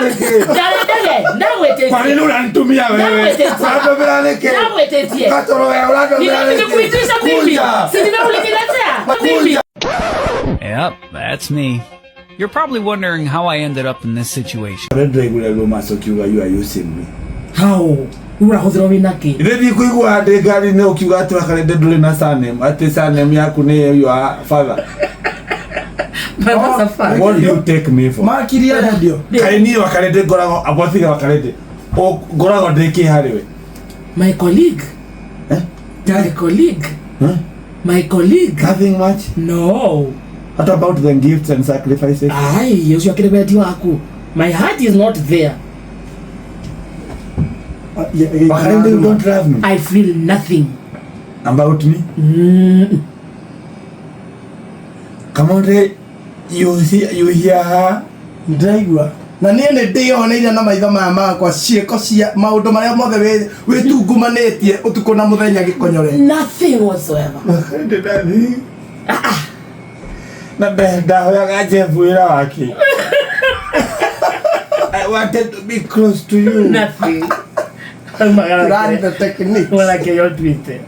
neke. Ndagwete. Kwa nini unanitumia wewe? Unatobera neke. Ndagwete. Katoro wewe unatobera neke. Nimekuitisha mimi. Si nimekuletea. Mimi. Yep, that's me. You're probably wondering how I ended up in this situation. You are using me. How? Urahuzira winaki. Ready kuigwa ndegari ne ukiuga ati wakarede ndule na surname. Ati surname yaku ne your father. What do you take me for? Makiria radio. Kaini wakarede gorago abothiga wakarede. O gorago ndeki hariwe. My colleague. My colleague. My colleague. Nothing much? No. What about the gifts and sacrifices? Ai, yesu akirebeti wako. My heart is not there. Wakarede, you don't love me. I feel nothing. About me? Come on, Ray. You hear her? Ndaigua. Na niĩ ndĩyoneire na maitho maya makwa ciĩko cia maũndũ marĩa mothe wĩtungumanĩtie ũtukũ na mũthenya Gikonyore. Nothing whatsoever. Nothing. Na ndahoyaga Jeff wĩra wake. I wanted to be close to you. Nothing. Learn the technique. Wala keyo twite.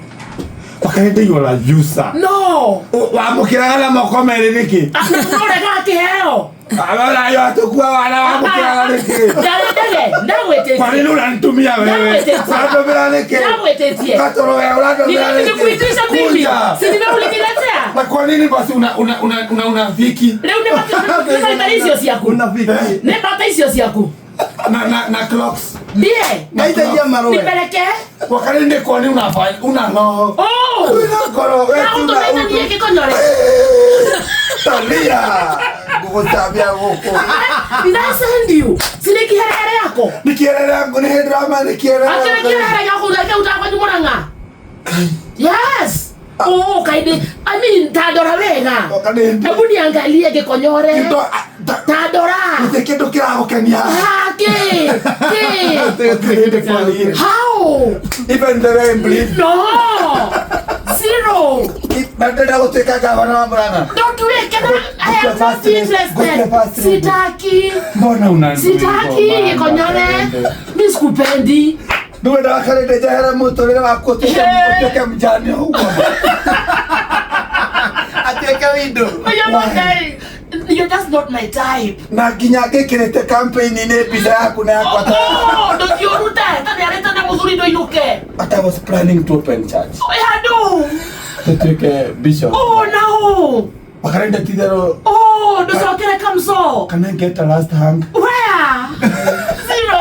Wakarede, you are a user. No. Wamukiraga na moko merĩ nĩkĩ? Nũrega kĩheo. Abana yo atakuwa wana wamukiraga nĩkĩ? Ndagwete. Kwa nini unanitumia wewe? Unatobera nĩkĩ? Ndagwete. Katoro wewe unatobera nĩkĩ? Nimekuitisha mimi. Si nimekuletea. Na kwa nini basi unafiki? Leo nimepata hizo siaku. Unafiki. Nimepata hizo siaku. Na clocks. Ndiye. Naitaja maroe. Nipeleke. Wakarede, kwa nini unafanya? Unano. Oh. Unakoro wewe. Na utaenda ni Gikonyore. Talia. Kukutabia huko. Did I send you? Sini kihere yako. Nikiere yangu ni drama nikiere. Acha kihere yako ndio utakuwa jumuranga. Yes. Oh, kaide. I mean, tadora wega. Hebu niangalie Gikonyore. Tadora. Nitekedo kirago kania. Ke. How? Even the way believe. No. Zero. Nataka kuteka gavana wa Murang'a. Don't do it. I am not interested. Sitaki. Mbona unaniambia? Sitaki Gikonyore. Mimi sikupendi. Ndio ndio Wakarede jahara mutorera wako tuteke mjane huko. Ateka window. You're just not my type. Na kinyake kirete campaign ne pizza yako na yako ata. Oh, don't you ruta. Tani aleta na muzuri ndo inuke. But I was planning to open church. Oh, yeah, do. To take a bishop. Oh, no. Wakarede tidero. Oh, do so kere kamso. Can I get a last hand? Where? Zero.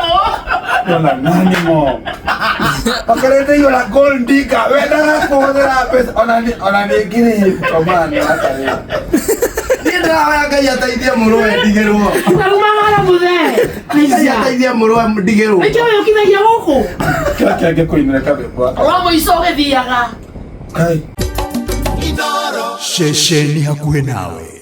Wala nani mo. Wakarede yo la gold digger. Wenda ko na pesa onani gini tomani hata leo. Ndio haya kaya taidia muroe digerwo. Ngumara muthe. Kaya taidia muroe digerwo. Ejo yo kimegia huko. Kaka Gikonyore kabekwa. Romo isoge thiaga. Kai. Inooro. Shesheni hakuhe nawe.